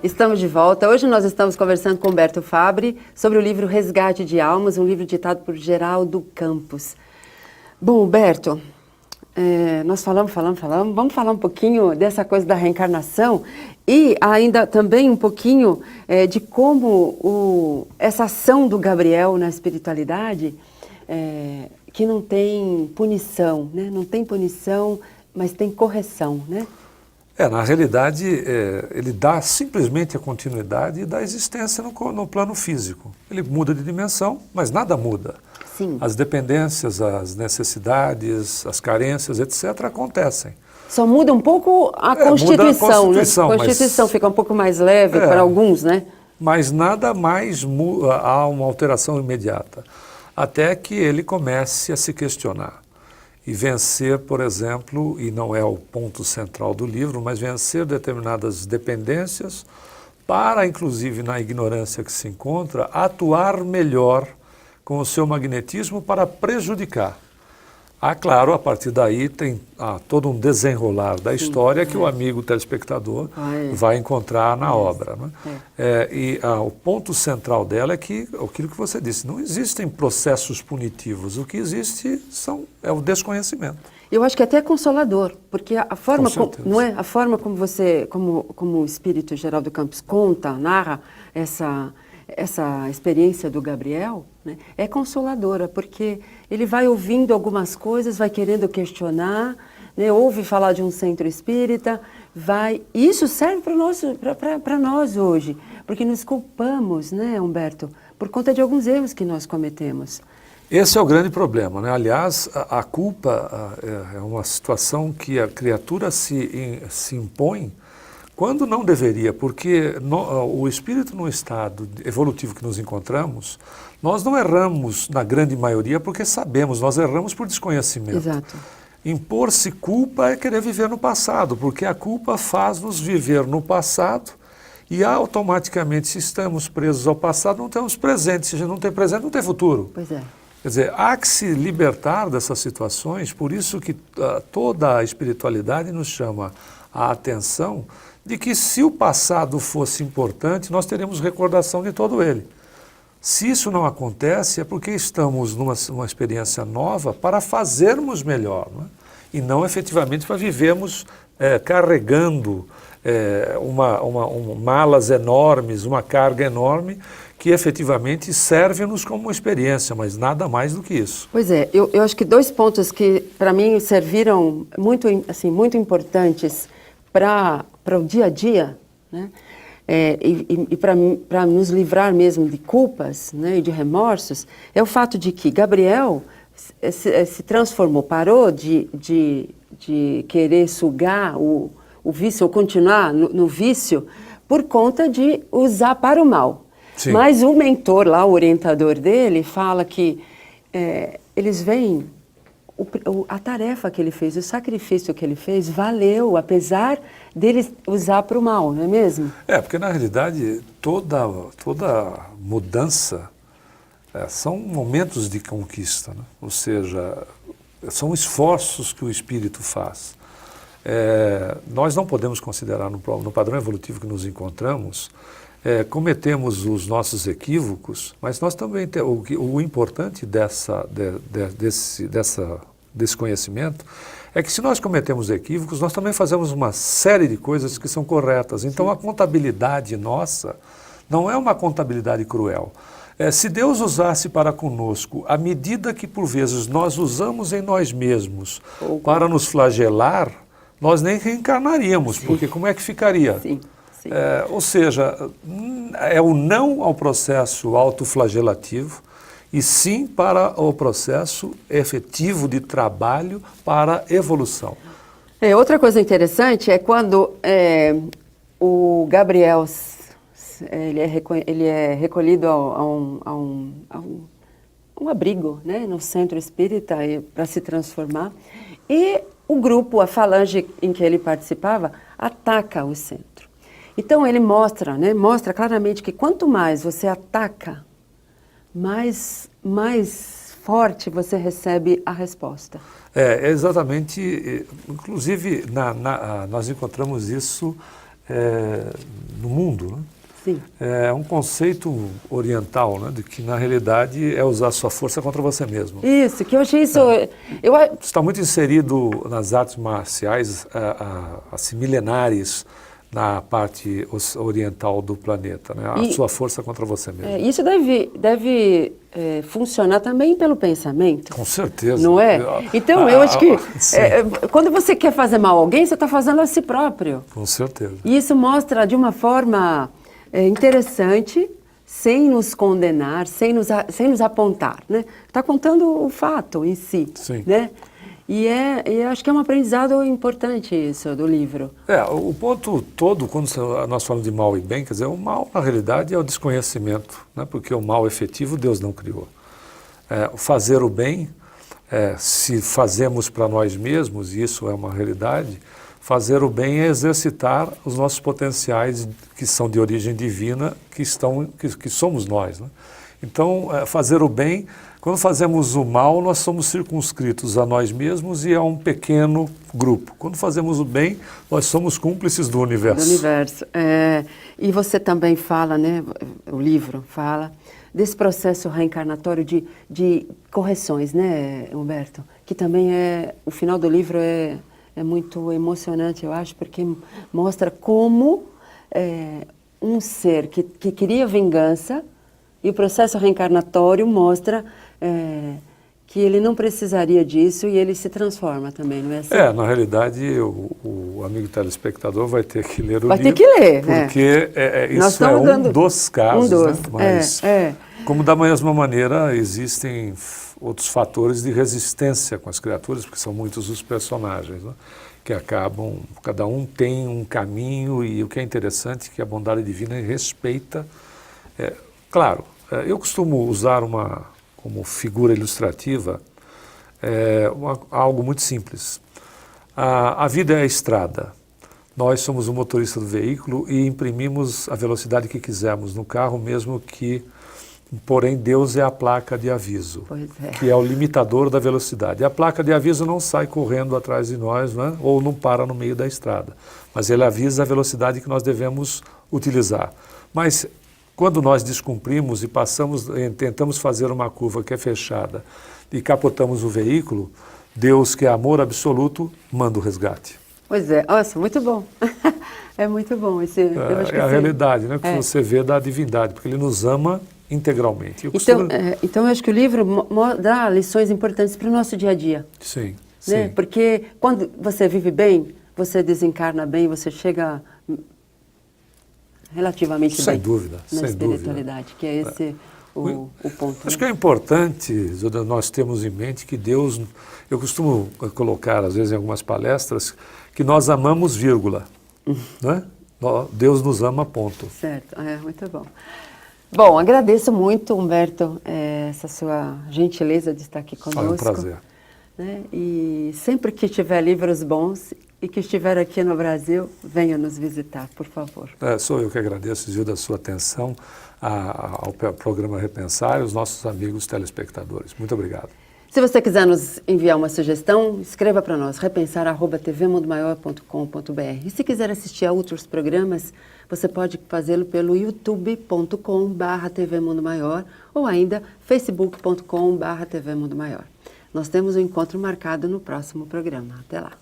Estamos de volta. Hoje nós estamos conversando com Humberto Fabbri sobre o livro Resgate de Almas, um livro ditado por Geraldo Campos. Bom, Humberto, nós falamos. Vamos falar um pouquinho dessa coisa da reencarnação e ainda também um pouquinho de como essa ação do Gabriel na espiritualidade, que não tem punição, né? Não tem punição, mas tem correção, né? Na realidade, ele dá simplesmente a continuidade da existência no plano físico. Ele muda de dimensão, mas nada muda. Sim. As dependências, as necessidades, as carências, etc. acontecem. Só muda um pouco a Constituição, né? A Constituição fica um pouco mais leve para alguns, né? Mas nada mais há uma alteração imediata, até que ele comece a se questionar. E vencer, por exemplo, e não é o ponto central do livro, mas vencer determinadas dependências para, inclusive na ignorância que se encontra, atuar melhor com o seu magnetismo para prejudicar. Claro, a partir daí tem todo um desenrolar da história que o amigo telespectador vai encontrar na obra. Né? O ponto central dela é que, aquilo que você disse, não existem processos punitivos, o que existe é o desconhecimento. Eu acho que até é consolador, porque a forma, não é? A forma como você, como o espírito Geraldo Campos conta, narra essa experiência do Gabriel, né, é consoladora, porque ele vai ouvindo algumas coisas, vai querendo questionar, né, ouve falar de um centro espírita, isso serve para nós hoje, porque nos culpamos, né, Humberto, por conta de alguns erros que nós cometemos. Esse é o grande problema, né? Aliás, a culpa é uma situação que a criatura se impõe quando não deveria, porque o espírito no estado evolutivo que nos encontramos, nós não erramos na grande maioria porque sabemos, nós erramos por desconhecimento. Exato. Impor-se culpa é querer viver no passado, porque a culpa faz-nos viver no passado e automaticamente, se estamos presos ao passado, não temos presente. Se a gente não tem presente, não tem futuro. Pois é. Quer dizer, há que se libertar dessas situações, por isso que toda a espiritualidade nos chama a atenção de que se o passado fosse importante, nós teríamos recordação de todo ele. Se isso não acontece, é porque estamos numa experiência nova para fazermos melhor, né? E não efetivamente para vivermos carregando malas enormes, uma carga enorme, que efetivamente serve-nos como uma experiência, mas nada mais do que isso. Pois é, eu acho que dois pontos que para mim serviram muito importantes para o dia a dia, né? E para nos livrar mesmo de culpas, né, e de remorsos, é o fato de que Gabriel se transformou, parou de querer sugar o vício, ou continuar no vício, por conta de usar para o mal. Sim. Mas o mentor lá, o orientador dele, fala que eles veem a tarefa que ele fez, o sacrifício que ele fez, valeu, apesar dele usar para o mal, não é mesmo? Porque na realidade toda mudança são momentos de conquista, né? Ou seja, são esforços que o espírito faz. Nós não podemos considerar no padrão evolutivo que nos encontramos, cometemos os nossos equívocos, mas nós também temos o importante desse conhecimento é que se nós cometemos equívocos, nós também fazemos uma série de coisas que são corretas. Então, a contabilidade nossa não é uma contabilidade cruel. Se Deus usasse para conosco a medida que, por vezes, nós usamos em nós mesmos para nos flagelar, nós nem reencarnaríamos, porque como é que ficaria? Sim. Ou seja, é o não ao processo autoflagelativo, e sim para o processo efetivo de trabalho para evolução. Outra coisa interessante é quando o Gabriel ele é recolhido a um abrigo, né, no centro espírita para se transformar, e o grupo, a falange em que ele participava, ataca o centro. Então ele mostra claramente que quanto mais você ataca, mais forte você recebe a resposta. Exatamente. Inclusive, nós encontramos isso no mundo, né? Sim. É um conceito oriental, né, de que na realidade é usar sua força contra você mesmo. Isso, que eu achei isso... Está muito inserido nas artes marciais, assim, milenares, na parte oriental do planeta, né? A sua força contra você mesmo. Isso deve funcionar também pelo pensamento. Com certeza. Não é? Então, eu acho que quando você quer fazer mal a alguém, você está fazendo a si próprio. Com certeza. E isso mostra de uma forma interessante, sem nos condenar, sem nos apontar, né? Está contando o fato em si. Sim. Né? E acho que é um aprendizado importante isso do livro. O ponto todo, quando nós falamos de mal e bem, quer dizer, o mal, na realidade, é o desconhecimento, né? Porque o mal efetivo Deus não criou. Fazer o bem, se fazemos para nós mesmos, e isso é uma realidade, fazer o bem é exercitar os nossos potenciais que são de origem divina, que somos nós, né? Então, fazer o bem, quando fazemos o mal, nós somos circunscritos a nós mesmos e a um pequeno grupo. Quando fazemos o bem, nós somos cúmplices do universo. Do universo. E você também fala, né, o livro fala, desse processo reencarnatório de correções, né, Humberto? Que também o final do livro é muito emocionante, eu acho, porque mostra como um ser que queria vingança, e o processo reencarnatório mostra que ele não precisaria disso e ele se transforma também, não é assim? Na realidade, o amigo telespectador vai ter que ler o livro. Vai ter que ler, porque isso é um dos casos, né? Mas, como da mesma maneira, existem outros fatores de resistência com as criaturas, porque são muitos os personagens, né? Que acabam, cada um tem um caminho, e o que é interessante é que a bondade divina respeita. Claro, eu costumo usar como figura ilustrativa algo muito simples. A vida é a estrada. Nós somos o motorista do veículo e imprimimos a velocidade que quisermos no carro, mesmo que, porém, Deus é a placa de aviso, que é o limitador da velocidade. A placa de aviso não sai correndo atrás de nós, né? Ou não para no meio da estrada, mas ele avisa a velocidade que nós devemos utilizar. Mas quando nós descumprimos e tentamos fazer uma curva que é fechada e capotamos o veículo, Deus, que é amor absoluto, manda o resgate. Pois é, nossa, muito bom. É muito bom. Eu acho que a realidade, né, que você vê da divindade, porque Ele nos ama integralmente. Então, eu acho que o livro dá lições importantes para o nosso dia a dia. Sim, né? sim. Porque quando você vive bem, você desencarna bem, você chega relativamente sem bem dúvida, na sem espiritualidade, dúvida. Que é esse o ponto. Acho que é importante nós termos em mente que Deus, eu costumo colocar às vezes em algumas palestras, que nós amamos vírgula, né? Deus nos ama, ponto. Certo, muito bom. Bom, agradeço muito, Humberto, essa sua gentileza de estar aqui conosco. É um prazer. Né? E sempre que tiver livros bons e que estiver aqui no Brasil, venha nos visitar, por favor. Sou eu que agradeço, Zilda, a sua atenção ao programa Repensar e aos nossos amigos telespectadores. Muito obrigado. Se você quiser nos enviar uma sugestão, escreva para nós, repensar@tvmundomaior.com.br. E se quiser assistir a outros programas, você pode fazê-lo pelo youtube.com/TV Mundo Maior ou ainda facebook.com/TV Mundo Maior. Nós temos um encontro marcado no próximo programa. Até lá.